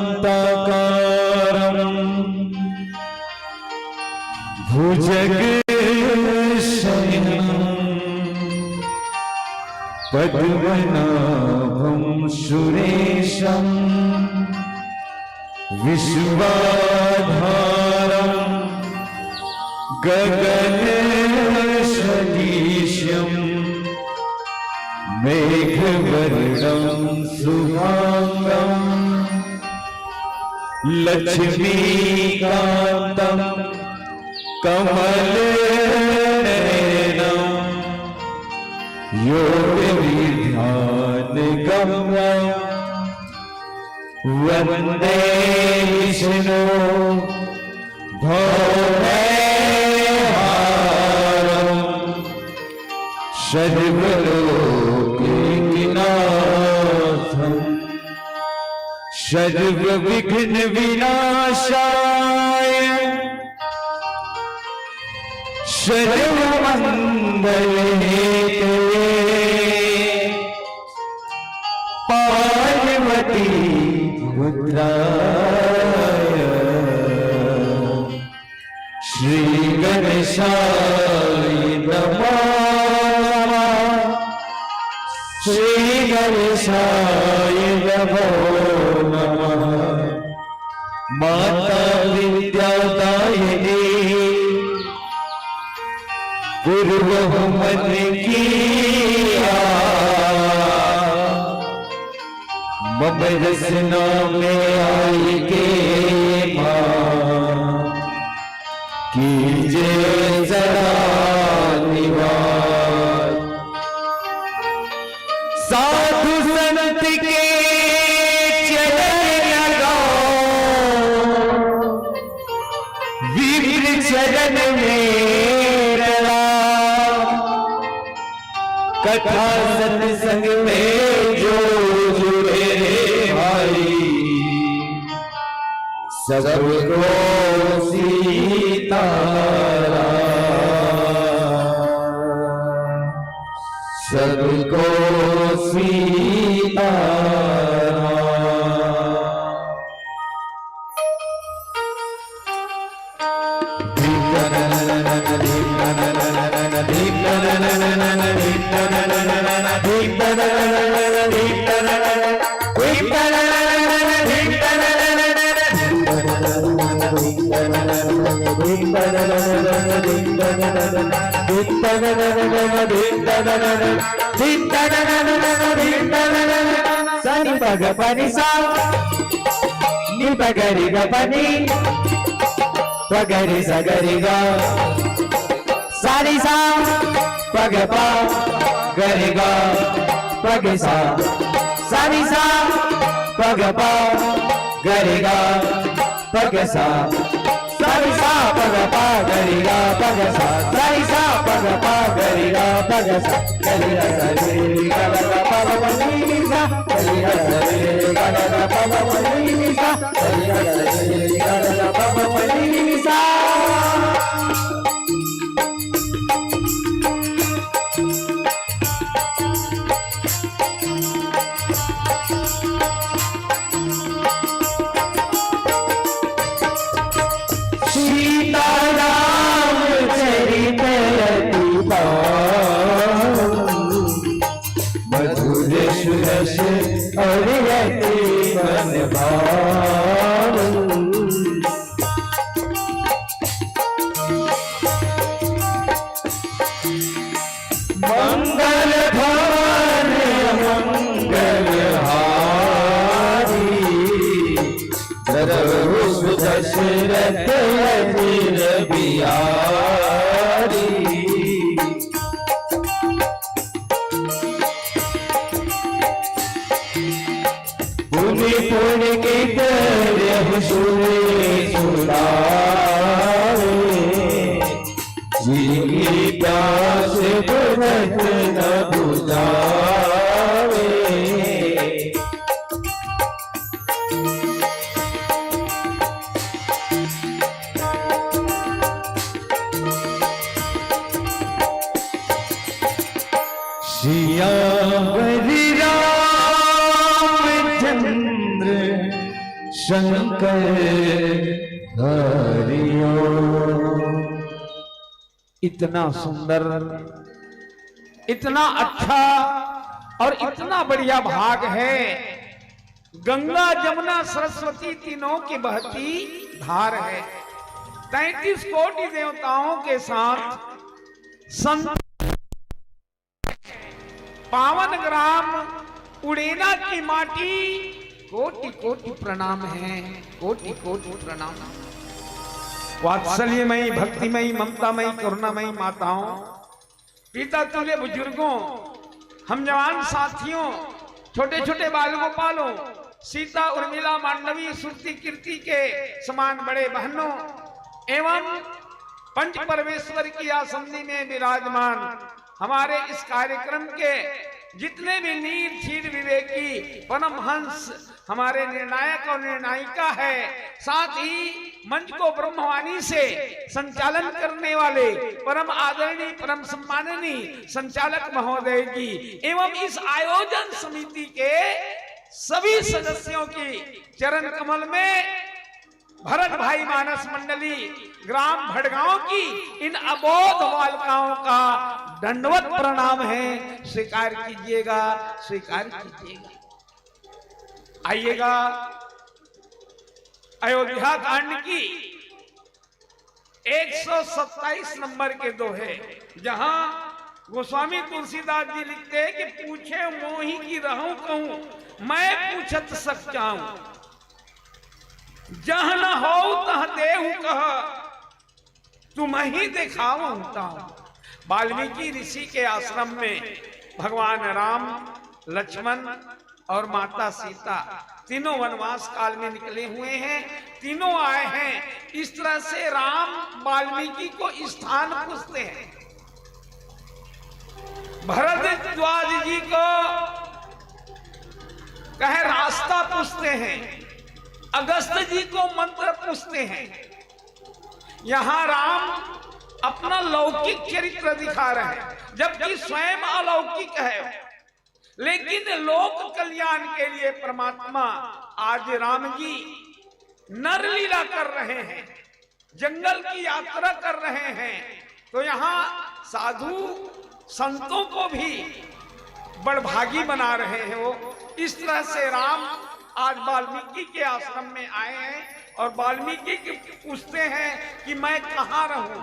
शांताकारं भुजगशयनं पद्मनाभं सुरेशं विश्वाधारं गगनसदृशं मेघवर्णं शुभांगं लक्ष्मीकान्तं कमलनयनं योगविद्यानगम्यं वन्दे विष्णु भवभयहारं सर्वलोकैकनाथं सर्वविघ्न विनाशाय सर्वमंगलहेतवे पार्वती पुत्राय श्री गणेशाय नमः। श्री गणेशाय नमो नमः। माता विद्यादायिनी पूर्वहुमन किया मम रसना में आई के मां कीजिए जरा निवास। साधु संत के चरण लगाओ वीर चरण में कथा सत्संग में जो जुड़े भाई सबको सीताराम सबको Sitaram. Sani paga pani sa ni pagari ga pani pagari sa gari ga sani sa paga pa gari ga pagi sa sani sa paga pa gari ga pagi sa sani sa paga pa gari ga pagi sa sani sa paga pa gari ga pagi sa gari ga sani ga ga pa pa ni sa gari ga sani ga ga pa pa ni sa gari ga sani ga ga pa pa ni sa। मधुर सुरस और रहते मन भाव मंगल भवन मंगल हारी प्रभु सुदशरथ अजीर बिहारी। पुण्य के तरह सुने सुनावे जिनकी प्यास बुझत न बुझावे। शंकर हरिओ। इतना सुंदर, इतना अच्छा और इतना बढ़िया भाग है। गंगा जमुना सरस्वती तीनों की बहती धार है। 33 कोटि देवताओं के साथ संत पावन ग्राम उड़ेना की माटी, कोटि कोटि प्रणाम है, कोटि कोटि प्रणाम। वात्सल्यमयी, भक्तिमयी, ममतामयी, करुणामयी माताओं, पिता तुल्य बुजुर्गों, हम जवान साथियों, छोटे छोटे बाल गोपालों, सीता उर्मिला मांडवी श्रुति कीर्ति के समान बड़े बहनों एवं पंच परमेश्वर की आसंदी में विराजमान हमारे इस कार्यक्रम के जितने भी नीर क्षीर विवेकी परमहंस हमारे निर्णायक और निर्णायिका है, साथ ही मंच को ब्रह्मवाणी से संचालन करने वाले परम आदरणीय परम सम्माननीय संचालक महोदय जी एवं इस आयोजन समिति के सभी सदस्यों की चरण कमल में भरत भाई मानस मंडली ग्राम भड़गांव की इन अबोध बालिकाओं का दंडवत प्रणाम है। स्वीकार कीजिएगा, स्वीकार कीजिएगा। आइएगा, अयोध्या कांड की 127 नंबर के दोहे, जहां गोस्वामी तुलसीदास जी लिखते हैं कि पूछे मोही की रहूं कहूं, मैं पूछत सक जाऊं, जह न हो तह देहु कह, तुम ही दिखाओ। वाल्मीकि ऋषि के आश्रम में भगवान राम, लक्ष्मण और माता सीता तीनों वनवास काल में निकले हुए हैं, तीनों आए हैं। इस तरह से राम वाल्मीकि को स्थान पूछते हैं, भरद्वाज जी को कहे रास्ता पूछते हैं, अगस्त जी को मंत्र पूछते हैं। यहां राम अपना लौकिक चरित्र दिखा रहे हैं, जबकि स्वयं अलौकिक है। लेकिन लोक कल्याण के लिए परमात्मा आज राम जी नर लीला कर रहे हैं, जंगल की यात्रा कर रहे हैं। तो यहाँ साधु संतों को भी बड़भागी बना रहे हैं वो। इस तरह से राम आज वाल्मीकि के आश्रम में आए हैं और वाल्मीकि पूछते हैं कि मैं कहाँ रहूं।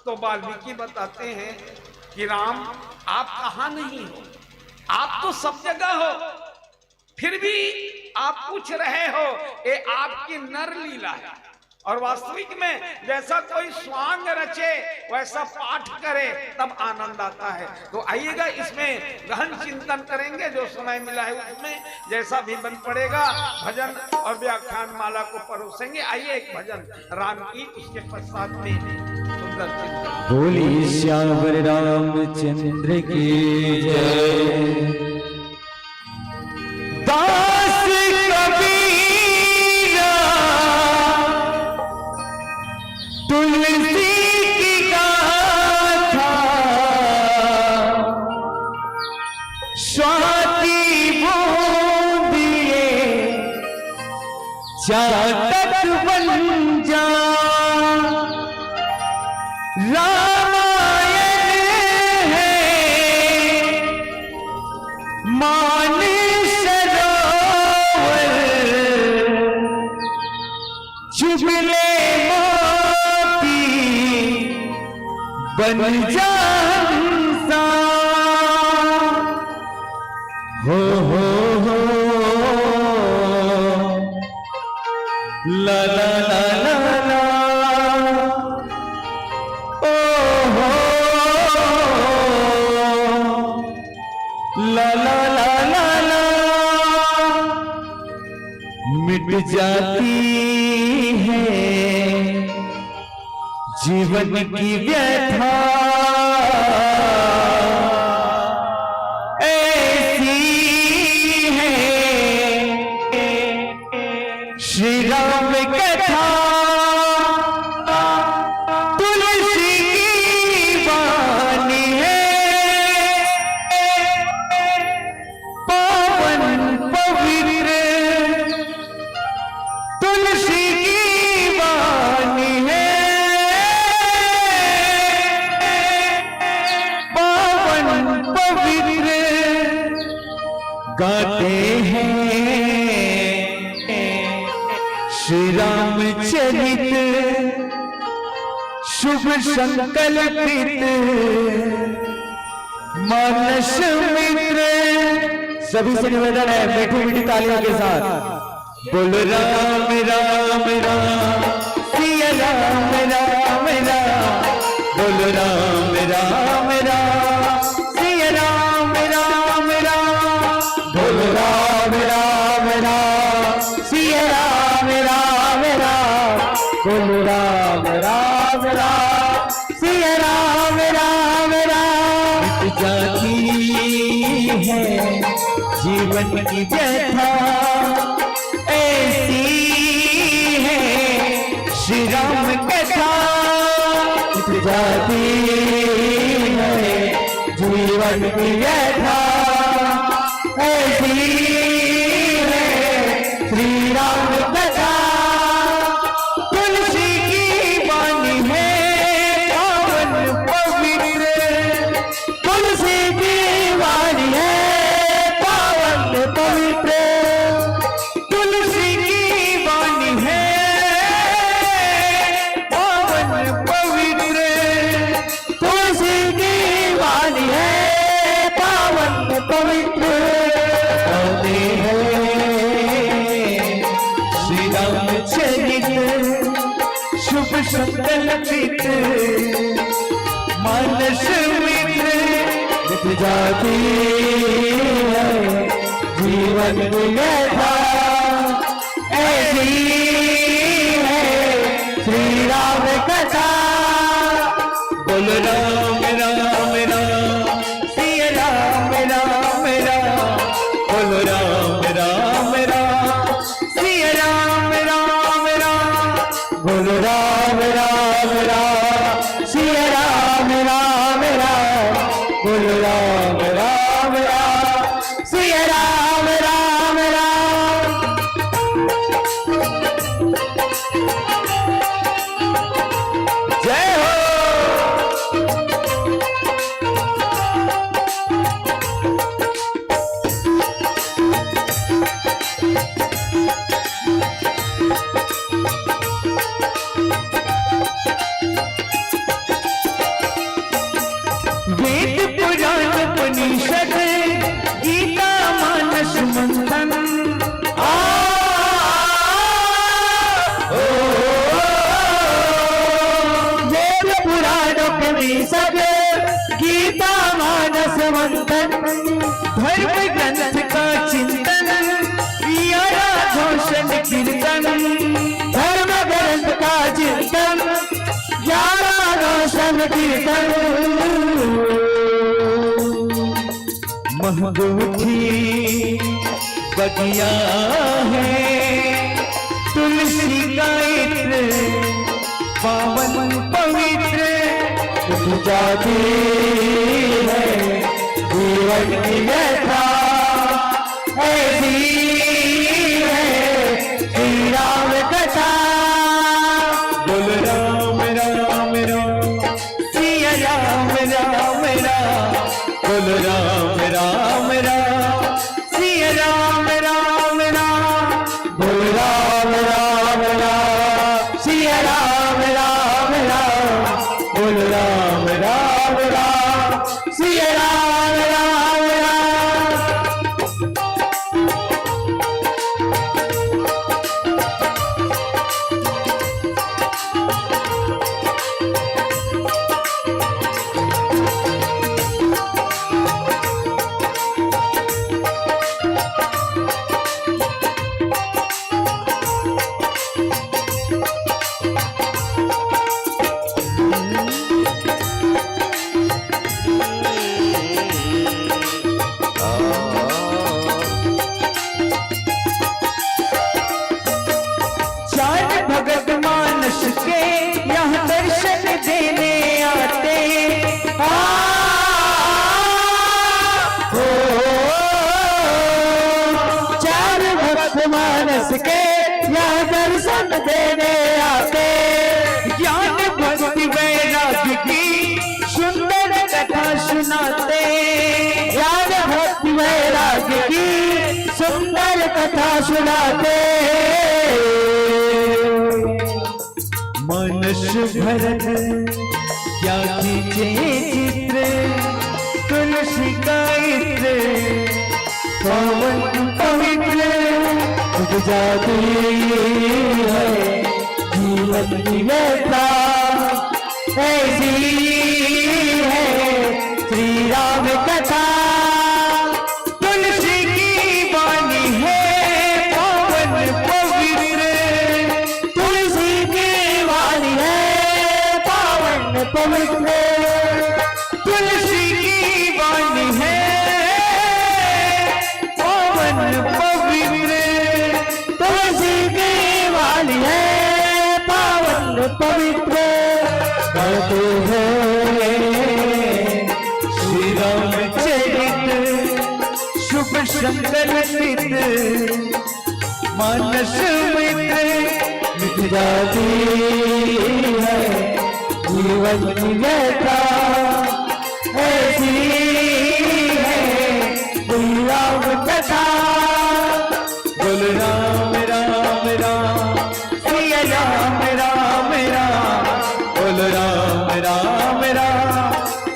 तो वाल्मीकि बताते हैं कि राम आप कहाँ नहीं हो, आप तो सब जगह हो, फिर भी आप पूछ रहे हो, ये आपकी नर लीला है। और वास्तविक में जैसा कोई स्वांग रचे वैसा पाठ करे तब आनंद आता है। तो आइएगा, इसमें गहन चिंतन करेंगे, जो समय मिला है उसमें जैसा भी बन पड़ेगा भजन और व्याख्यान माला को परोसेंगे। आइए एक भजन राम की, उसके पश्चात में सुंदर चिंतन। बोली श्यावर रामचंद्र की जय। दास कबीरा तुलसी की गाथा, स्वाति बूंदिए चातक बन जा। रामायण है मानस सरोवर, चुगले बन जा हंसा। हो ला ला ला ला ला, ओ हो ला ला ला ला ला। मिट जाती है जीवन की व्यथा, ऐसी है श्री राम कथा। तुलसी की वाणी है पावन पवित्र, शुभ संकल्पित मानस मित्र। सभी से निवेदन है मीठी मीठी तालियों के साथ बोल राम राम राम सिया राम राम राम बोल राम राम राम सिया राम राम राम बोल राम राम राम सिया राम राम राम बोल राम राम राम सिया राम राम राम। जाती है जीवन की व्यथा ऐसी है श्री राम कथा। जाती है जीवन की व्यथा ऐसी है श्री राम कथा। तुलसी की वाणी है पावन पवित्र। तुलसी की वाणी है पावन पवित्र। तुलसी की वाणी है पावन पवित्र। तुलसी की वाणी है पावन पवित्र। गाते हैं श्री रामचरित शुभ संकल्पित मानस मित्र। मिट जाती है जीवन की व्यथा ऐसी है श्री राम कथा। बोल राम राम राम सिया राम राम राम बोल राम राम राम सिया राम राम राम बोल राम राम राम सिया राम राम राम बोल राम राम राम सिया राम राम राम। जय हो। वेद पुराण उपनिषद गीता मानस मंथन वेद पुराण उपनिषद गीता मानस मंथन धर्म ग्रंथ का चिंतन किया घोषण कीर्तन। धर्म ग्रंथ का चिंतन 11 रोशन कीर्तन। महबूबी बगिया है तुलसी का इत्र पावन पवित्र। जाती है जीवन की व्यथा ऐसी है श्री राम कथा। बोल राम राम राम सिया राम राम राम बोल राम राम राम सिया राम राम राम बोल राम राम राम सिया राम राम राम बोल राम राम राम सिया राम राम राम। मानस के यहाँ दर्शन देने आते। ज्ञान भक्ति वैराग्य की सुंदर कथा सुनाते। ज्ञान भक्ति वैराग्य की सुंदर कथा सुनाते। मन कलश भरन क्या खींचे चित्र, तुलसी का इत्र पवन पवित्र उठ जाती है जीवन की व्यथा, ऐसी है श्री राम कथा। तुलसी की वाणी है पावन पवित्र, तुलसी की वाणी है पावन पवित्र, तुलसी की वाणी है पावन पवित्र, तुलसी की वाणी है पावन पवित्र। गाते हैं श्री राम चरित शुभ संकल्पित, मानस मित्र मिट जाती है जीवन की व्यथा, ऐसी है श्री राम कथा। बोल राम राम राम सिया राम राम राम, बोल राम राम राम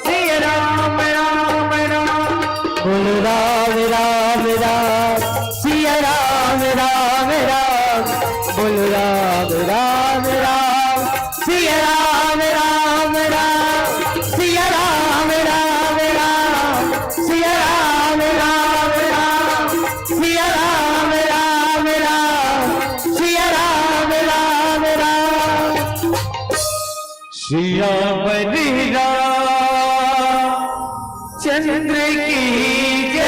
सिया राम राम राम, बोल राम राम राम सिया राम राम राम, बोल राम राम राम सिया राम राम राम, सिया राम राम राम सिया राम राम राम, सिया राम राम राम सिया राम राम राम। श्री राम चंद्र की जय,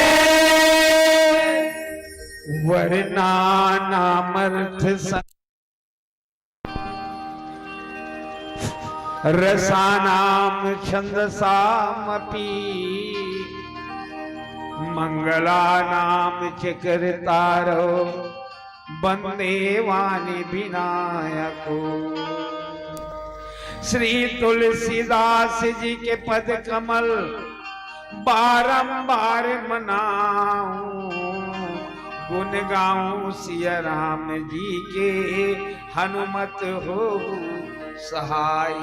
वरना नामर्थ रसानाम छंदसामपि, मंगलानाम च कर्तारो वंदे वाणी विनायको। श्री तुलसीदास जी के पद कमल बारंबार मनाऊं, गुण गाऊं सिया राम जी के हनुमत हो सहाय,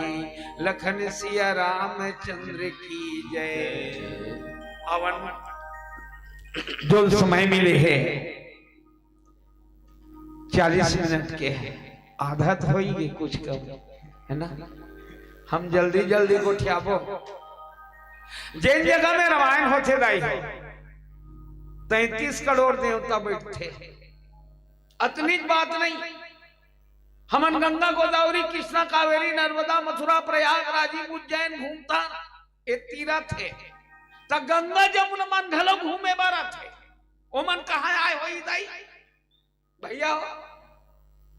लखन सिया रामचंद्र की जय। अवन जो समय मिले है 40 मिनट के है, आधा तो होइए कुछ कम है ना। हम जल्दी जल्दी गोठियाबो, जिन जगह में रामायण होते दाई है 33 करोड़ देवता बैठे, अतनी बात नहीं। हमन गंगा गोदावरी कृष्णा कावेरी नर्मदा मथुरा प्रयाग राजीव उज्जैन घूमता ये तीरथ है, तो गंगा जमुना मन ढलो घूमे बारा थे। ओ मन कहा आए हो दाई भैया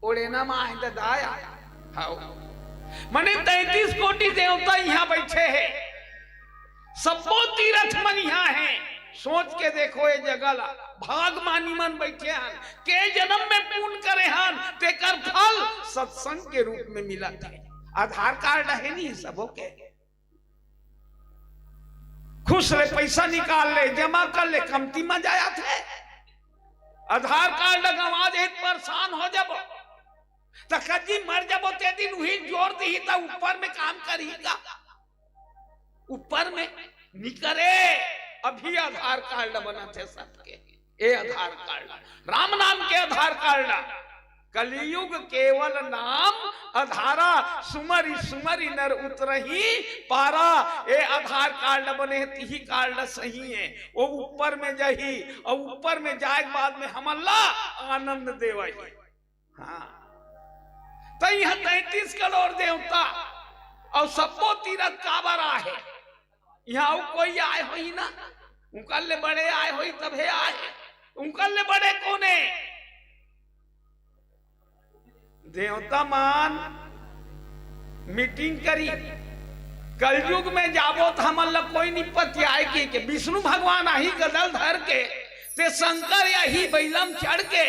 ओड़ेना में आए तो दाई आओ मने 33 कोटि देवता यहाँ बैठे हैं, सबो तीरथ मन यहाँ है। सोच के देखो ये जगह ला भाग मानी मन बैठे हन, के जन्म में पूर्ण करे हन, तेकर फल सत्संग के रूप में मिला था। आधार कार्ड है नहीं सबों के, खुश रहे पैसा निकाल ले जमा कर ले, कमती में जाया थे। आधार कार्ड गंवा दे परेशान हो जब तो कजी मर जबो ते दिन वही जोर दी तो ऊपर में काम करीगा, ऊपर में निकरे। अभी आधार कार्ड बना थे सबके, ये आधार कार्ड राम नाम के आधार कार्ड। कलयुग केवल नाम आधारा, सुमरी सुमरी नर उतरही पारा। ये आधार कार्ड बने ही कार्ड सही है, वो ऊपर में जाही और ऊपर में जाए बाद में हम अल्लाह आनंद देवही। हाँ तो यह 33 करोड़ देवता और सबको तीरथ काबरा है। यहाँ कोई आए हो ही ना, उनका ले बड़े आए हो तबे आए, उनका ले बड़े कोने देवता मान मीटिंग करी। कलयुग में जाबो तो हम लोग कोई निपत्ति आए कि विष्णु भगवान आही गदल धर के, ते शंकर यही बैलम चढ़ के,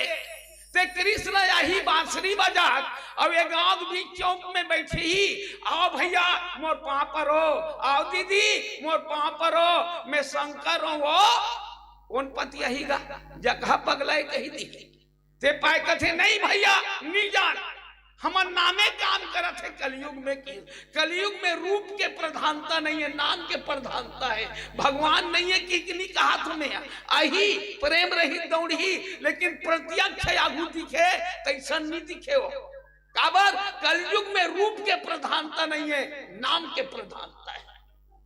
ते कृष्ण यही बांसुरी बजा। अब ये गांव भी चौक में बैठी ही, आओ भैया मोर पांव परो, आओ दीदी मोर पांव परो, मैं शंकर हूं वो कौन पति यही गा जगह पगलाए कही दी। ते पाए कथे नहीं भैया नहीं जान, हमार नामे काम करत है कलयुग में की। कलयुग में रूप के प्रधानता नहीं है, नाम के प्रधानता है। भगवान नहीं है कि इतनी कहा तुम्हें अही प्रेम रही दौड़ी, लेकिन प्रत्यक्ष आगू दिखे तैसा नहीं दिखे हो। काबर कलयुग में रूप के प्रधानता नहीं है, नाम के प्रधानता है।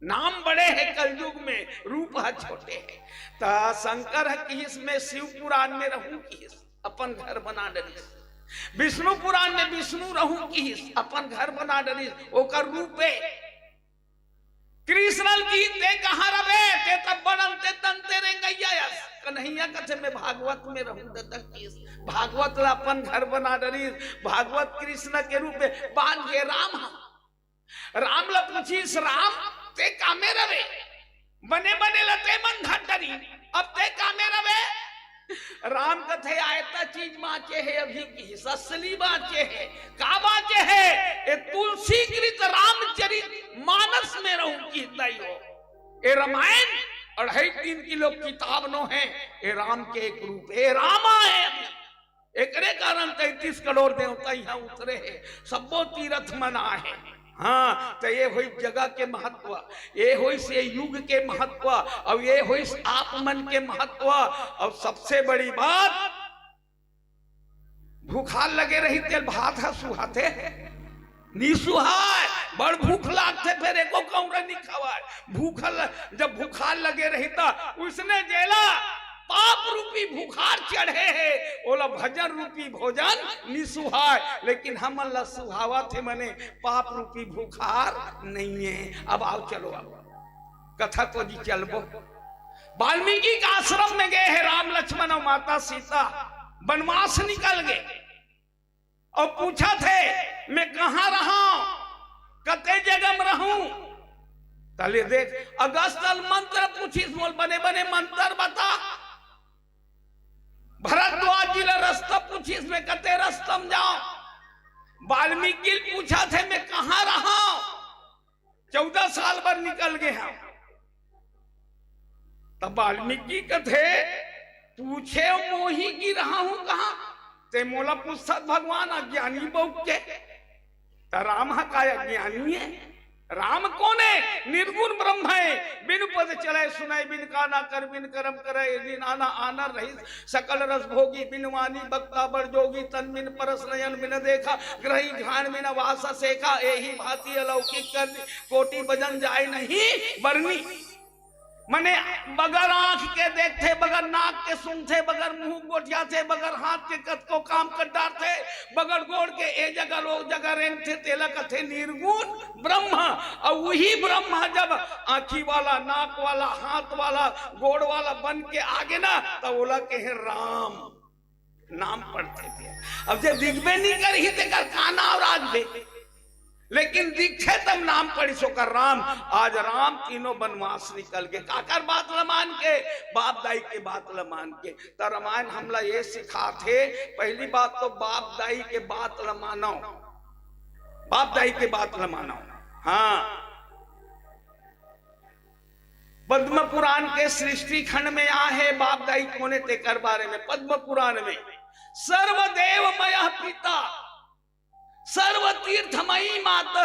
नाम बड़े हैं कलयुग में, रूप है छोटे हैं। तो शंकर है कि इसमें शिव पुराण में रहूं कि अपन घर बना डरी, विष्णु पुराण में विष्णु रहूं कि अपन घर बना डरी, ओकर रूप है। कृष्ण की ते कहां रवे ते तब बनन ते तंते रे गैया कन्हैया कथे में भागवत में रहूं ददक की भागवत ला अपन घर बना डरी। भागवत कृष्ण के रूप में बांध के राम ला पूछीस राम ते कामे रवे बने बने लते मन घटरी, अब ते कामे रवे। राम कथे आयता चीज बाँचे है अभी की ससली बाँचे है का बाँचे है ए तुलसी कृत रामचरित मानस में रहूं की हो। ए रामायण 2.5-3 किलो किताब नो है, ए राम के एक रूप है, रामा है। एकरे कारण 33 करोड़ देवता यहाँ उतरे है, सबो तीर्थ मना है। हाँ तो ये हुई जगह के महत्व, ये हुई से युग के महत्व, और ये हुई आप मन के महत्व। और सबसे बड़ी बात भूखाल लगे रही तेल भात है सुहाते नी सुहाय, बड़ भूख लागते फिर एको कौरा नहीं खवाए। भूखल जब भूखाल लगे रही था उसने जेला पाप रूपी भूखार चढ़े है, ओला भजन रूपी भोजन निसुहाय। लेकिन हम ला सुहावा थे मने पाप रूपी भूखार नहीं है। अब आओ चलो अब कथा को जी चलबो। वाल्मीकि का आश्रम में गए हैं राम लक्ष्मण और माता सीता, वनवास निकल गए और पूछा थे मैं कहां रहा कते जगह में रहूं। तले देख अगस्त्य मंत्र पूछी बोल बने बने मंत्र बता। भरद्वाज जी रास्ता पूछी इसमें कते रास्तम जाओ। वाल्मीकि पूछा थे मैं कहां रहा, 14 साल भर निकल गए हम। तब वाल्मीकि कथे पूछे मोही की रहा हूं कहां, ते मोला पूछता भगवान अज्ञानी बहु के। राम का अज्ञानी है। राम कौन है? निर्गुण ब्रह्म है। बिन पद चले सुनाई बिन काना कर बिन कर्म करे दिन आना आनर रही सकल रस भोगी बिन वाणी बक्ता बर जोगी तन बिन परस नयन बिन देखा ग्रही घाण बिन वासा सेखा एही भांति अलौकिक कर कोटि भजन जाए नहीं बरनी। मने बगर आंख के देखते, बगर नाक के सुनते, बगर मुंह गोटिया थे, बगर हाथ के कत को काम कर डालते, बगर गोड़ के ए जगह लोग जगह रेंगते तेलक थे निर्गुण ब्रह्म। और वही ब्रह्म जब आंखी वाला नाक वाला हाथ वाला गोड़ वाला बन के आगे ना तो बोला के है राम नाम पढ़ते थे। अब जब दिखबे नहीं कर ही थे कर काना और आज बे, लेकिन दिखे तब नाम पढ़ी सो कर राम। आज राम तीनों वनवास निकल के काकर बात लमान के बाप दाई के बात लमान के। तो रामायण हमला ये सिखा थे, पहली बात तो बाप दाई के बात लमानो, बाप दाई के बात लमानो। हाँ पद्म पुराण के सृष्टि खंड में आ है बाप दाई कोने तेकर बारे में। पद्म पुराण में सर्वदेवमय पिता सर्वतीर्थमयी माता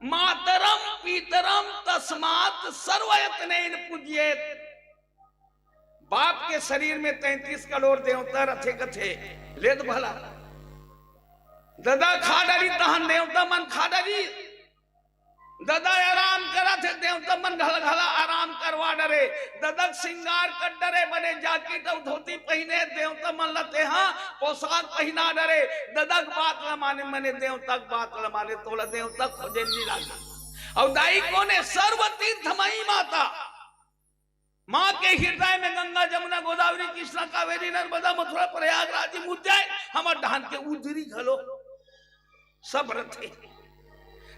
मातरम पीतरम तस्मात् सर्वयत्नेन पूज्येत। बाप के शरीर में 33 करोड़ देवता रथे कथे लेत भला ददा खाडरी तहन देवता मन खाडरी ददा आराम करा थे देवता मन घल घला आराम करवा डरे। ददक सिंगार कर डरे बने जाकी तो धोती पहने देवता मन लते हाँ पोशाक पहना डरे। ददक बात लमाने मने देवता बात लमाने तोला देवता खोजे नहीं लगा। और दाई कोने सर्व तीर्थमयी माता, माँ के हृदय में गंगा जमुना गोदावरी कृष्णा कावेरी नर्मदा मथुरा प्रयागराज मुद्दे हमार धान के उजरी घलो सब रथे।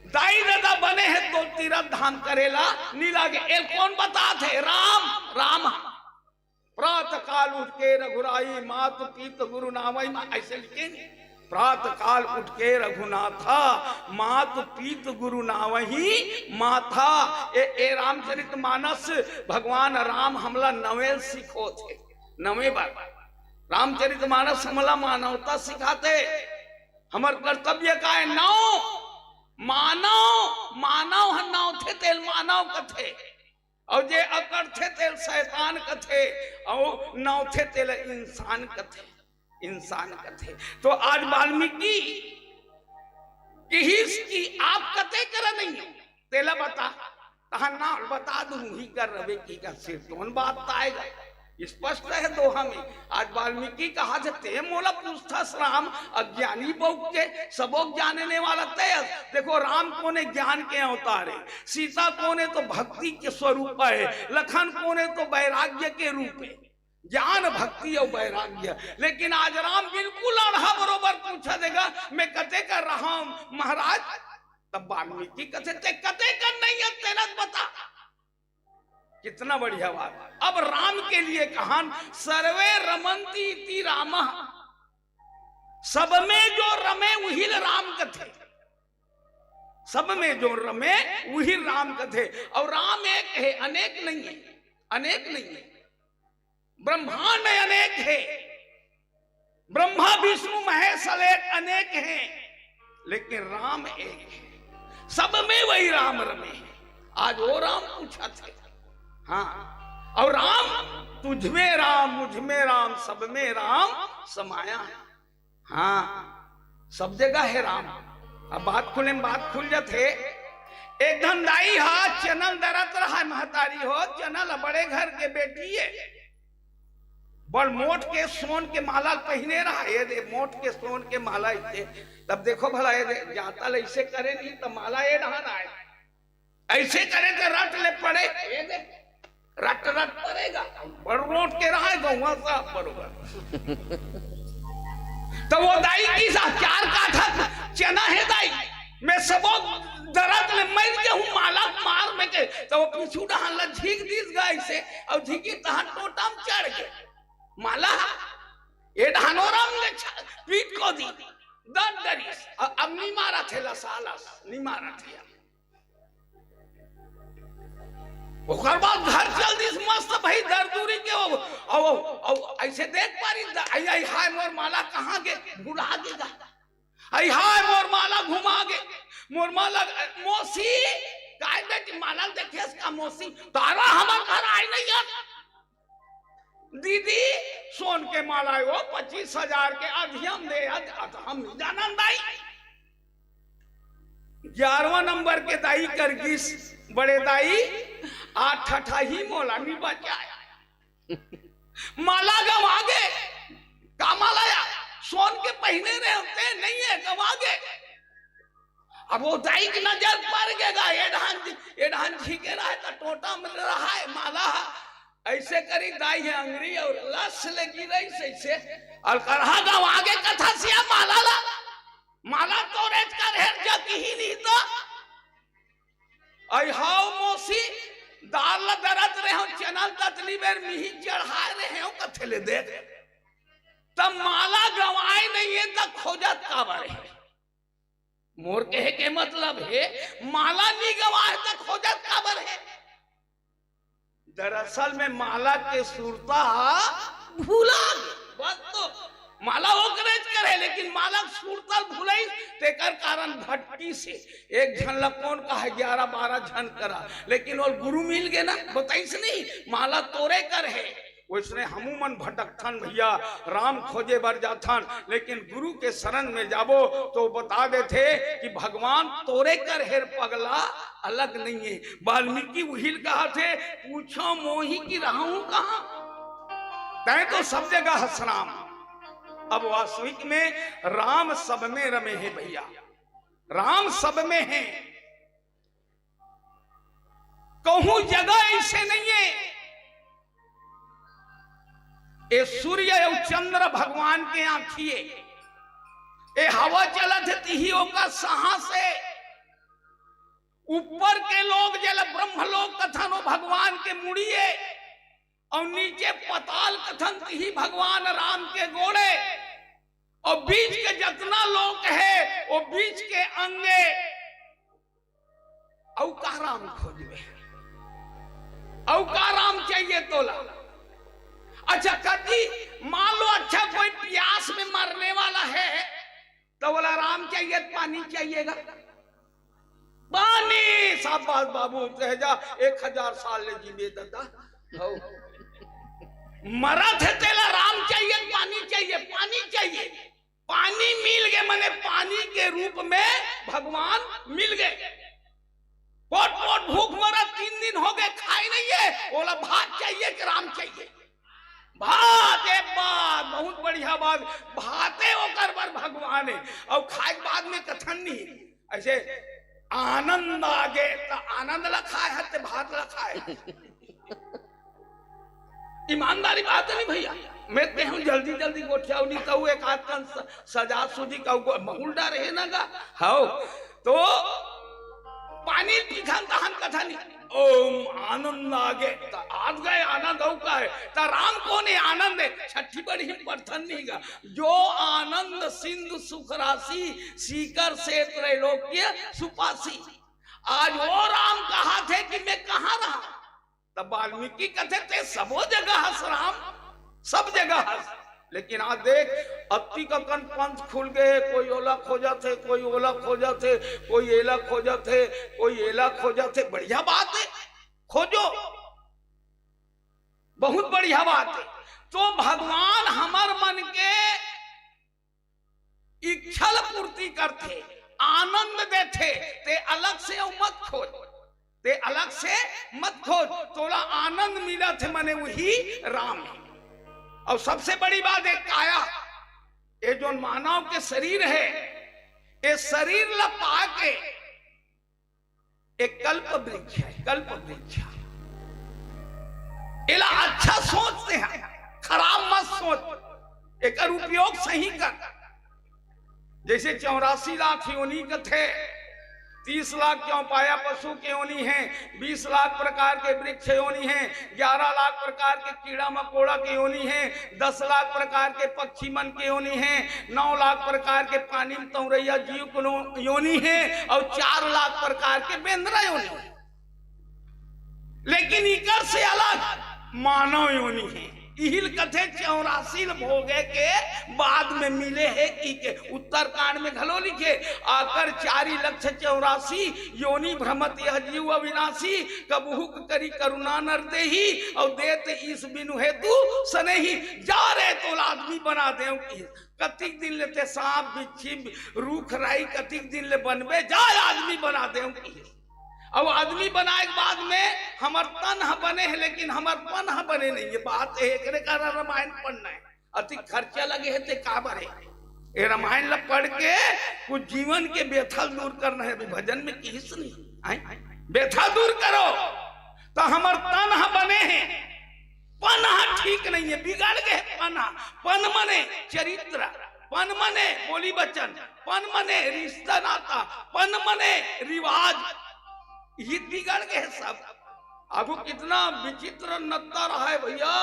दाई दादा बने हैं तो तीरथ धाम करेला नीला के एल कौन बता थे राम। राम प्रातः काल उठ के रघुराई मातु पीत गुरु नामई, ऐसे लिखेंगे प्रातः काल उठ के रघुनाथा मातु पीत गुरु नावही माथा। ए रामचरित मानस भगवान राम हमला नवे सिखो थे, नवे बार रामचरित मानस हमला मानवता सिखाते। हमार कर्तव्य का है नाव मानव मानव नाव थे तेल मानव कथे और जे अकर थे तेल शैतान कथे और नाव थे तेल इंसान कथे। तो आज वाल्मीकि की आप कते कर नहीं हो तेला बता कहा ना बता दू ही कर रवे की का सिर कौन बात आएगा स्पष्ट है दोहा में। आज वाल्मीकि कहा जाते मोला पूछता राम अज्ञानी बहु के सबों जानने वाला तय। देखो राम कोने ज्ञान के अवतार है, सीता कोने तो भक्ति के स्वरूप है, लखन कोने तो वैराग्य के रूप है, ज्ञान भक्ति और वैराग्य। लेकिन आज राम बिल्कुल अढ़ा बरोबर पूछा देगा मैं कते कर रहा हूं महाराज। तब वाल्मीकि कते कर नहीं है तेरा बता कितना बढ़िया बात। अब राम के लिए कहान सर्वे रमंती इति रामः, सब में जो रमे वही राम कथे, सब में जो रमे वही राम कथे। और राम एक है अनेक नहीं है, अनेक नहीं है। ब्रह्मांड अनेक है, ब्रह्मा विष्णु महेश अनेक हैं, लेकिन राम एक है, सब में वही राम रमे है। आज वो राम पूछा थे हाँ, और राम तुझ में राम मुझ में राम सब में राम समाया है। हाँ सब जगह है राम। अब बात खुले में बात खुल जाते। एक धंधाई हा चनल दरत रहा महतारी हो, चनल बड़े घर के बेटी है, बड़ मोट के सोन के माला पहने रहा है, दे मोट के सोन के माला इसे। तब देखो भला ये जाता ऐसे करे नहीं तो माला ये ढान आए, ऐसे करे तो रट ले पड़े, ये देख रट रट पड़ेगा, बड़ रोट के रहा है गौवा साहब बरोबर। तो वो दाई की चार काठा चना है दाई मैं सबो दरद ले मर के हूं माला मार में के। तो वो पीछू डहान ला झीक दीस गाय से और झीकी तहां टोटम चढ़ के माला ये ढानोराम ने पीठ को दी दर्द डरीस। अब नहीं मारा थे लसालस नहीं मारा थे। ओकर बाद घर चल दिस मस्त भाई दरदूरी के ओ ऐसे देख पारी आई हाय मोर माला कहां गे भुला गेगा, आई हाय मोर माला घुमा गे, मोर माला मौसी काय बेटी माला देखेस का मौसी तारा हमार घर आई नहीं है दीदी सोन के माला वो 25,000 के अधियम दे हम जानन दाई। 11वां नंबर के दाई करगिस बड़े दाई 8 ही मोला नहीं बचाया, माला गवा गे का माला सोन के पहने रहे होते नहीं है गवा गे। अब वो दाई की नजर पड़ गएगा ये ढान झीके रहा है तो टोटा मिल रहा है माला ऐसे करी दाई है अंगरी और लस लगी रही सैसे और करहा गवा गे कथा सिया माला ला माला तो रेत कर हेर जा की ही नहीं तो आई हाउ मौसी दाल दरद रहे हो चनल ततली बेर मिही चढ़ा रहे हो कथे ले देख तब माला गवाए नहीं है तब खोजत काबर है। मोर कहे के मतलब है माला नहीं गवाए तब खोजत काबर है। दरअसल में माला के सुरता भूला बस तो माला ओकरेज करे लेकिन माला सुरतल भूलई तेकर कारण भटकी से एक झन ला कौन का है 11-12 झन करा लेकिन वो गुरु मिल गए ना बताइस नहीं माला तोरे कर है वैसने हमू मन भटकथन भैया राम खोजे बर जाथन लेकिन गुरु के शरण में जाबो तो बता देते कि भगवान तोरे कर हेर पगला अलग नहीं है। वाल्मीकि वही कहा थे पूछो मोही की रहूं कहां तय तो सब जगह हस राम। अब वास्तविक में राम सब में रमे हैं भैया, राम सब में है, कहूं जगह ऐसे नहीं है। ये सूर्य और चंद्र भगवान के आंखिए ये हवा चलत तिही का साहस है ऊपर के लोग जल ब्रह्म लोग कथन भगवान के मुड़िए और नीचे पताल कथन तिही भगवान राम के गोड़े और बीच के जितना लोग है वो बीच के अंगे औका राम खोजवे औका राम चाहिए तोला। अच्छा कभी मान लो अच्छा कोई प्यास में मरने वाला है तो बोला राम चाहिए पानी चाहिएगा। पानी शाबाश बाबू तेजा 1000 साल ले जीवे दादा मरा थे तेला राम चाहिए पानी चाहिए। पानी मिल गए मने पानी के रूप में भगवान मिल गए। पोट पोट भूख मरा 3 दिन हो गए खाए नहीं है। बोला भात चाहिए कि राम चाहिए? भात। एक बात बहुत बढ़िया बात भाते होकर पर भगवान है और खाए बाद में कथन नहीं ऐसे आनंद आगे तो आनंद लखाए है ते भात लखाए। ईमानदारी बात है नहीं भैया। मैं कहूँ जल्दी जल्दी गोठिया नहीं कहूँ एक हाथ का सजा सूझी कहूँ बहुल्डा रहे ना गा हाउ तो पानी पिखान दहन कथा नहीं। ओम आनंद आगे तो आज गए आनंद हो का है तो राम कौन है? आनंद है। छठी बड़ी बर्तन नहीं गा जो आनंद सिंधु सुख राशि सीकर से त्रैलोक्य सुपासी। आज वो राम कहा थे कि मैं कहाँ रहा तब वाल्मीकि कहते थे सबो जगह हंस राम सब जगह हंस। लेकिन आज देख अति का कन पंथ खुल गए। कोई ओला खोजा थे कोई ओला खोजा थे कोई एला खोजा थे कोई एला खोजा थे। बढ़िया बात है खोजो बहुत बढ़िया बात है। तो भगवान हमार मन के इच्छा पूर्ति करते आनंद देते ते अलग से मत खोज ते अलग से मत खोज। तोला आनंद मिला थे मने वही राम है। और सबसे बड़ी बात है काया ये जो मानव के शरीर है ये शरीर लपा के एक कल्प वृक्ष है। कल्प वृक्ष इला अच्छा सोचते हैं खराब मत सोच एक उपयोग सही कर। जैसे 84 लाख योनि के थे 30 लाख क्यों पाया पशु के योनि है 20 लाख प्रकार के वृक्ष योनि है 11 लाख प्रकार के कीड़ा मकोड़ा के योनि है 10 लाख प्रकार के पक्षी मन के योनि है 9 लाख प्रकार के पानी में तौरैया जीव को योनि है और 4 लाख प्रकार के बेंद्रा योनि है। लेकिन इकर से अलग मानव योनि है। इहिल कथे 84 भोगे के बाद में मिले है की के उत्तरकांड में घलो लिखे आकर 4,84,000 योनि भ्रमत यह जीव अविनाशी कबहू करी करुणा नर दे ही और देते इस बिनु हेतु सने ही जा रहे तो आदमी बना दे की कतिक दिन लेते सांप बिच्छी रूख राई कतिक दिन ले बनबे जाए आदमी बना दे की। अब आदमी बनाए के बाद में हमार तन बने हैं लेकिन हमार पन बने नहीं। ये बात है एक रामायण पढ़ना है अति खर्चा लगे है ते काबर है ये रामायण ला पढ़ के कुछ जीवन के व्यथा दूर करना है। भजन में किस नहीं व्यथा दूर करो तो हमार तन बने हैं पन ठीक नहीं है बिगड़ गए। पन मने चरित्र पन मने बोली वचन पन मने रिश्ता नाता पन मने रिवाज ये बिगड़ गए सब। अब कितना विचित्र नत्ता रहा है भैया।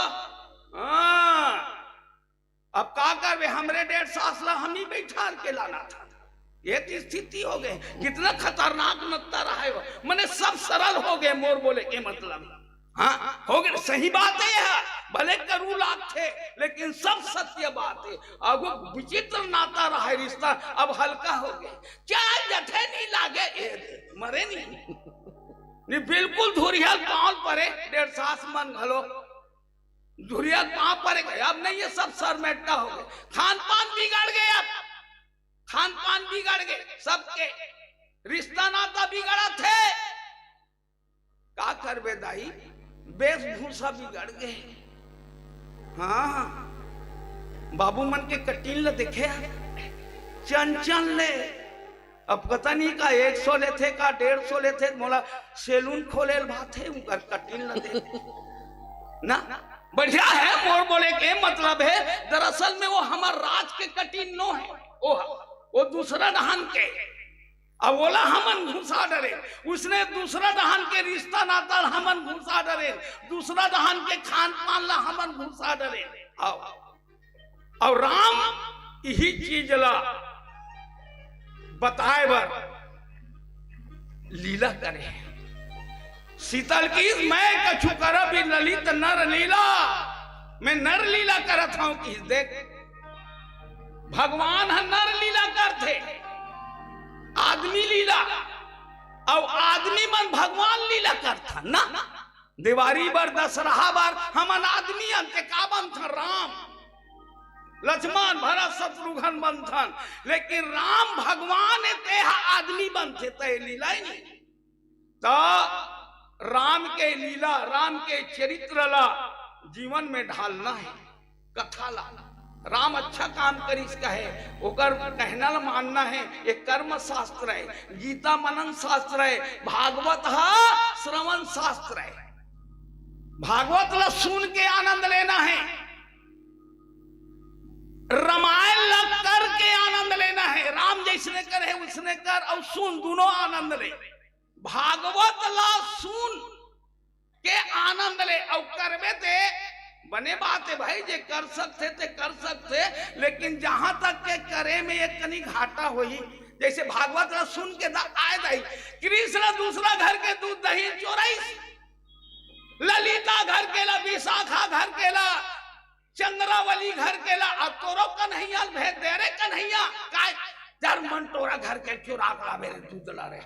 अब का कर हमरे 1.5 साल हम ही बैठा के लाना था ये स्थिति हो गई। कितना खतरनाक नत्ता रहा है मैंने सब सरल हो गए मोर बोले के मतलब हाँ हो गए। सही बात है यह भले करू लाख थे लेकिन सब सत्य बात है। अब विचित्र नाता रहा है रिश्ता अब हल्का हो गए क्या जथे नहीं लागे मरे नहीं बिल्कुल धुरिया पांव परे 1.5 साल मन घलो धुरिया पांव परे गए। अब नहीं ये सब सरमेटा हो गए। खान पान बिगड़ गए अब खान पान बिगड़ गए सबके रिश्ता नाता बिगड़ा थे का करबे दाई वेशभूषा बिगड़ गए। हाँ बाबू मन के कटीन ल देखे चंचल ले अब पता नहीं का 100 लेते का 150 लेते मोला सैलून खोले बात है उनका कटीन न दे ना बढ़िया है मोर बोले के मतलब है दरअसल में वो हमार राज के कटीन नो है वो दूसरा दहन के अब बोला हमन घुसा डरे उसने दूसरा दहन के रिश्ता नाता हमन घुसा डरे दूसरा दहन के खान पान ला हमन घुसा डरे। और राम यही चीज ला बताए बर लीला करे शीतल की मैं कछु करब ललित नर लीला मैं नर लीला करत हूं कि देख भगवान है नर लीला कर करते आदमी लीला और आदमी मन भगवान लीला करता ना। दिवाली बार दशहरा बार हमन आदमी अंते का बनता राम लक्ष्मण भरत शत्रुघ्न बनथन, लेकिन राम भगवान ते आदमी बनते ते लीला ही नहीं। तो राम के लीला राम के चरित्र ला जीवन में ढालना है, कथा ला। राम अच्छा काम करिस कहे ओकर कहना ला मानना है। ये कर्म शास्त्र है, गीता मनन शास्त्र है, भागवत श्रवण शास्त्र है। भागवत ला सुन के आनंद लेना है, रामायण ला कर के आनंद लेना है। राम जैसने करे उसने कर और सुन दोनों आनंद ले। भागवत ला सुन के आनंद ले और करवे ते बने बात है भाई, जे कर सकते थे कर सकते, लेकिन जहां तक के करे में एक कनी घाटा होई। जैसे भागवत ला सुन के आए दही कृष्ण दूसरा घर के दूध दही चोराई, ललिता घर के ला, विशाखा घर के ला, चंद्रावली घर के ला, अब तोरो कन्हैया भेज दे रे कन्हैया काय जर मन तोरा घर के चुरा ला मेरे दूध ला रे।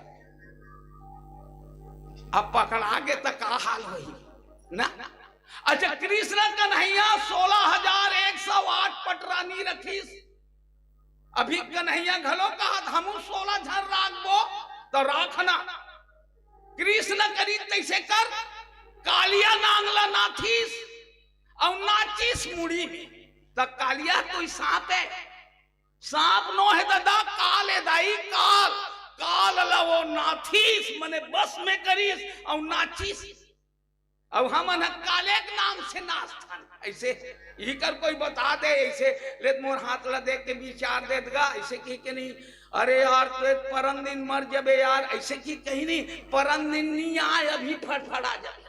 अब पकड़ा गे तो का हाल होई ना। अच्छा कृष्ण कन्हैया 16,108 पटरानी रखीस, अभी कन्हैया घलो कहा हमू 16 झर राखबो तो राखना। कृष्ण करी तैसे कर कालिया नांगला नाथीस और नाचिस मुड़ी में, तो कालिया कोई सांप है, सांप नो है दादा काल है दाई काल काल लवो नाथीस मने बस में करीस और नाचिस और हम काले के नाम से नाचथन। ऐसे ही कर कोई बता दे ऐसे ले मोर हाथ ला देख के विचार दे देगा ऐसे की के नहीं। अरे यार तो परन दिन मर जबे यार, ऐसे की कहीं नहीं, परन दिन नहीं आए अभी फटफड़ा जाए।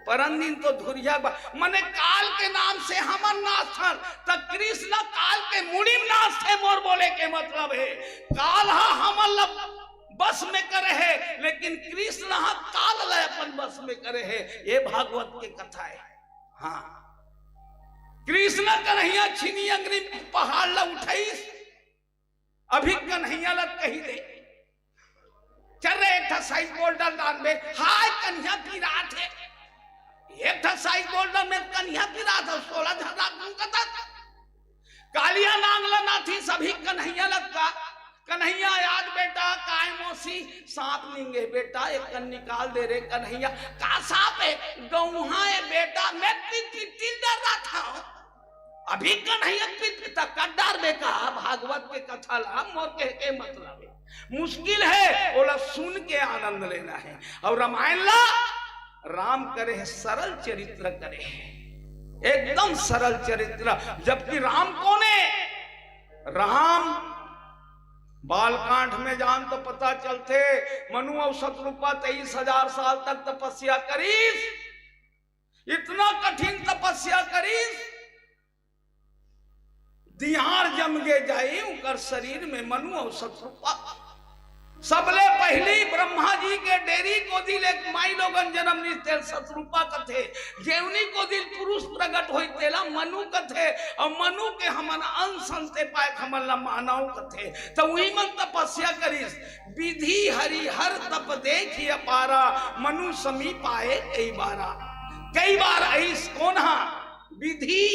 परन दिन तो धुरिया मने काल के नाम से हमन नाचथन, तो कृष्ण काल के मुड़ी में नाचते। मोर बोले के मतलब है काल हमन बस में करे है, लेकिन कृष्ण काल ला अपन बस में करे है। ये भागवत के कथा है। हाँ कृष्ण कन्हैया छिनी अंगरी पहाड़ ला उठाईस, अभी कन्हैया ला कही दे चल रहे एक साइज गोल्डन दान में हाय कन्हैया की रात है, एक साइज गोल्डन में कन्हैया की रात है 16 झर्रा कथा। कालिया नांगला नाथी सभी कन्हैया लगता कन्हैया याद बेटा काय मौसी सांप लेंगे बेटा एक कन निकाल दे रे कन्हैया का सांप है गौहा है बेटा मैं पिट डर रहा था अभी कन्हैया पिट कड्डार में कहा। भागवत के कथा ला मोर के मतलब है मुश्किल है ओला सुन के आनंद लेना है। और रामायण ला राम करे है सरल चरित्र करे है एकदम सरल चरित्र, जबकि राम कौन है? राम बालकांड में जान तो पता चलते मनु और शत्रुपा 23,000 साल तक तपस्या करीस, इतना कठिन तपस्या करीस दिहार जम गे जाई उनकर शरीर में मनु और शत्रुपा। सबले पहली ब्रह्मा जी के डेरी को दिल एक माई लोगन जन्म नीते शत्रुपा कथे, जेवनी को दिल पुरुष प्रकट होई तेला मनु कथे, और मनु के हमन अंशंते पाए हमन ला मानव कथे। तो वही मन तपस्या करिस विधि हरि हर तप देखी अपारा, मनु समीप आए कई बार ऐस कौन हा विधि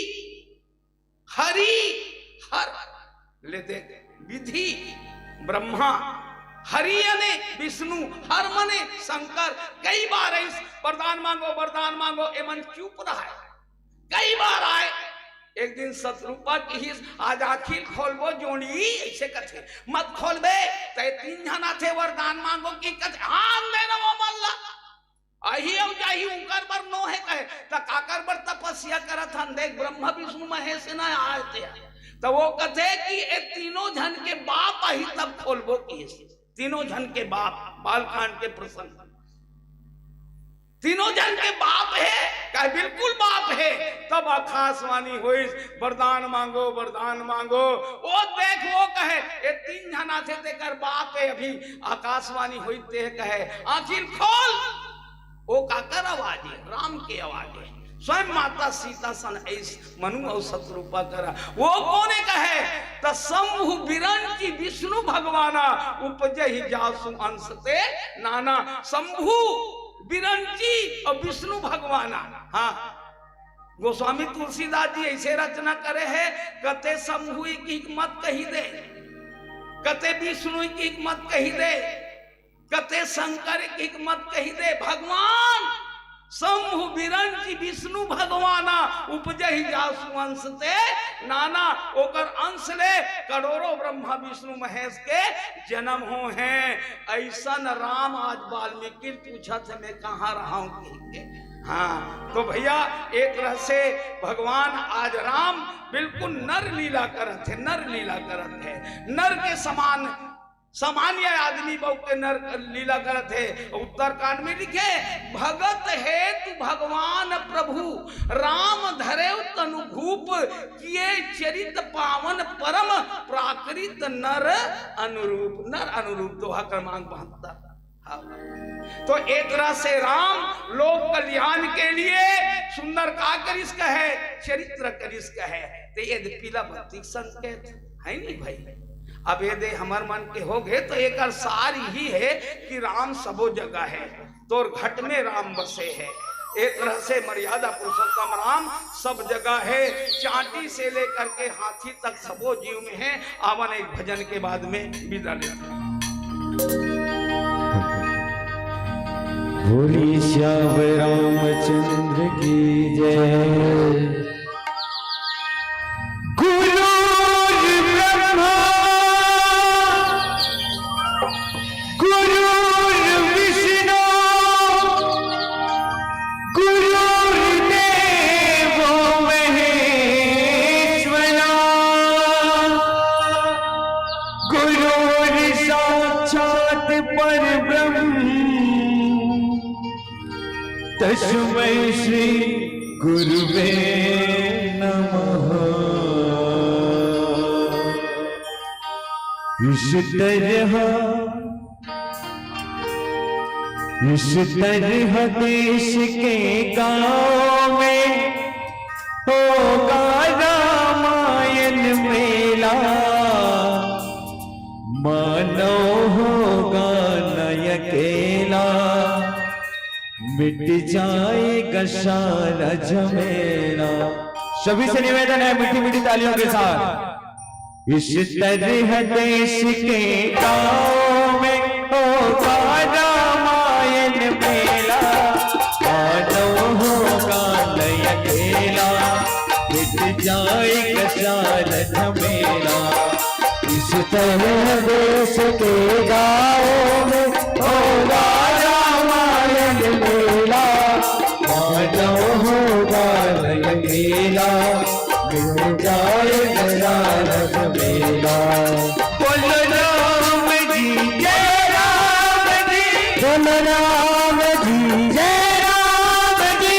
हरि हर ले देख विधि ब्रह्मा हरि ने विष्णु हर मने शंकर, कई बार इस वरदान मांगो एमन चुप रहा है। कई बार आए एक दिन शत्रुपा की आज आखिर खोलबो जोड़ी ऐसे कथे मत खोलबे ते 3 जना थे वरदान मांगो की कथे हाँ देना वो मल्ला अही अब जाही उनकर बर नो है कहे त काकर बर तपस्या करत हन देख ब्रह्मा विष्णु महेश न आए थे। तो वो कथे कि ए तीनों जन के बाप ही तब खोलबो की तीनों जन के बाप बालकांड के प्रसंग तीनों जन के बाप है क्या बिल्कुल बाप है। तब आकाशवाणी हुई वरदान मांगो वो देख वो कहे ये 3 जना थे तेकर बाप है। अभी आकाशवाणी हुई ते कहे आखिर खोल वो काकर आवाज है राम के आवाज है स्वयं माता सीता सन ऐस मनु और शत्रुपा करा। वो कोने कहे त शंभु बिरंची विष्णु भगवाना उपजहि जासु अंशते नाना। शंभु बिरंची और विष्णु भगवाना। हाँ, गोस्वामी तुलसीदास जी ऐसे रचना करे है, कते शंभु की हिकमत कही दे, कते विष्णु की हिकमत कही दे, कते शंकर की हिकमत कही दे। भगवान शंभु बिरंची विष्णु भगवाना उपजहि जासु अंशते नाना। ओकर अंश ले करोड़ों ब्रह्मा विष्णु महेश के जन्म हो हैं। ऐसन राम आज वाल्मीकि पूछा थे मैं कहाँ रहा हूँ। हाँ, तो भैया एक तरह से भगवान आज राम बिल्कुल नर लीला करत है, नर लीला करत है। नर के समान सामान्य आदमी बहु के नर लीला करत है। उत्तरकांड में लिखे, भगत है तू भगवान प्रभु राम धरे तनु भूप किए चरित पावन परम प्राकृत नर अनुरूप। नर अनुरूप दोहा क्रमांक 72। तो एक तरह से राम लोक कल्याण के लिए सुंदर का करिश्क है, चरित्र करिश्क है। तो ये पीला भक्ति संकेत है नहीं भाई। अब ये दे हमार मन के हो गए तो एक सार ही है कि राम सबो जगह है, तो घट में राम बसे है। एक तरह से मर्यादा पुरुषोत्तम राम सब जगह है, चांटी से लेकर के हाथी तक सबो जीव में है। आवन एक भजन के बाद में विदा लेते हैं। बोली श्याम रामचंद्र की जय। तस्मै श्री गुरुवे नमः। इस तरह देश के गाँव में होगा रामायण मेला, मानो होगा न अकेला, मिट जाएगा सारा झमेला। सभी से निवेदन है मीठी मीठी तालियों के साथ। इस तरह देश के गाँव में होगा रामायण मेला, मानो होगा न अकेला, मिट जाएगा सारा झमेला। इस तरह देश के गाँव में होगा मेला, मानो होगा अकेला, मिट जाएगा मेला। बोलो राम जी जय राम जी, बोलो राम जी जय राम जी।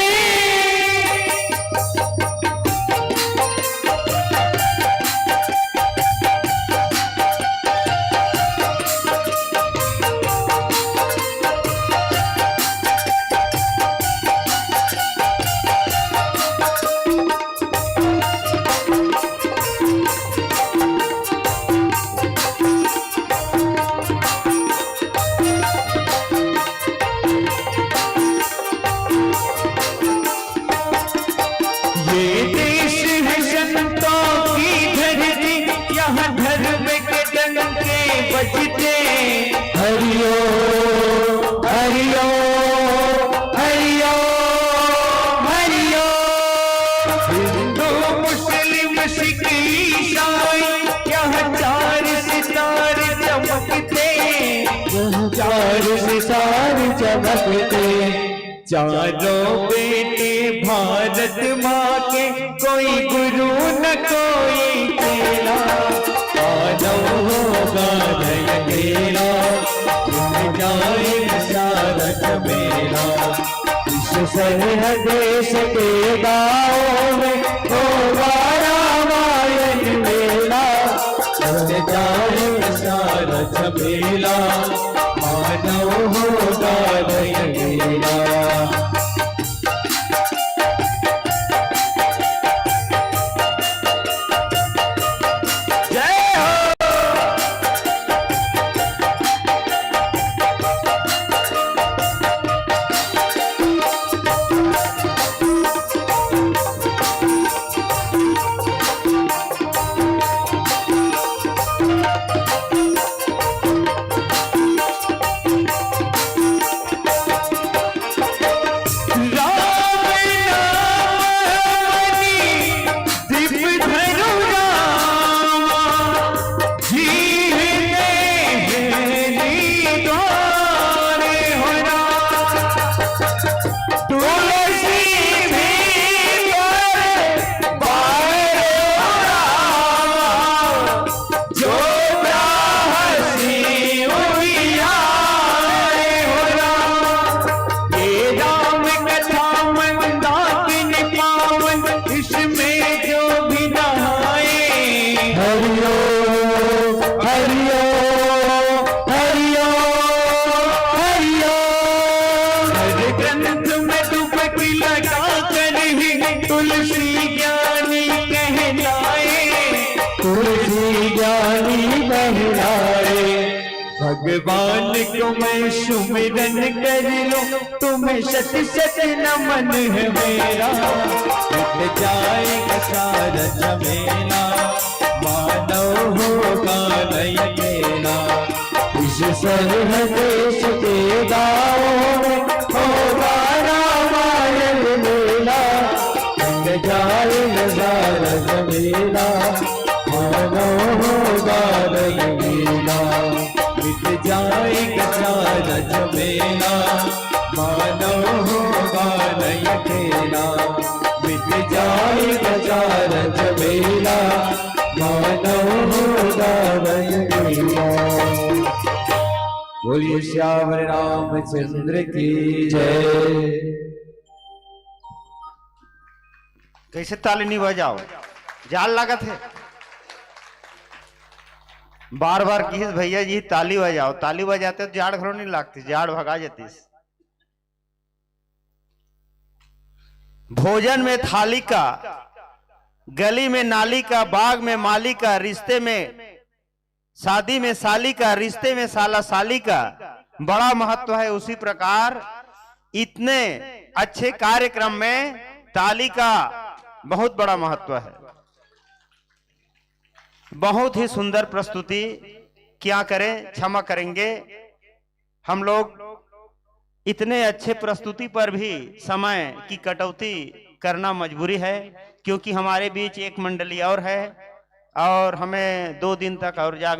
हरियो हरियो हरियो हरियो। हिंदू मुस्लिम सिख ईसाई यहाँ चार सितारे चमकते, चार सितारे चमकते। चारों बेटे भारत माँ के, कोई गुरु न कोई चेला, मानो होगा अकेला, मिट जाएगा सारा झमेला। इस तरह देश के गाँव में होगा रामायण मेला, मिट जाएगा सारा झमेला, मानो होगा अकेला। भगवान को मैं सुमिरन कर लूं, तुम्हें शत शत नमन है मेरा। मिट जाएगा सारा झमेला, मानव होगा नहीं अकेला। इस सरहद के गाँव में होगा रामायण मेला। मिट जाएगा सारा झमेला, मानव होगा नहीं अकेला। मिट जाएगा सारा झमेला, मानव होगा नहीं अकेला। मिट जाएगा सारा झमेला, मानव होगा नहीं अकेला। बोलिए श्याम रामचंद्र की जय। कैसे ताली नहीं बजाओ, जाल लागत है। बार बार किस भैया जी ताली बजाओ, ताली बजाते तो जाड़ घरों नहीं लगती, जाड़ भगा जाती। भोजन में थाली का, गली में नाली का, बाग में माली का, रिश्ते में शादी में साली का, रिश्ते में साला साली का बड़ा महत्व है। उसी प्रकार इतने अच्छे कार्यक्रम में ताली का बहुत बड़ा महत्व है। बहुत ही सुंदर प्रस्तुति, क्या करें, क्षमा करेंगे हम लोग। इतने अच्छे प्रस्तुति पर भी समय की कटौती करना मजबूरी है, क्योंकि हमारे बीच एक मंडली और है और हमें 2 दिन तक और जागना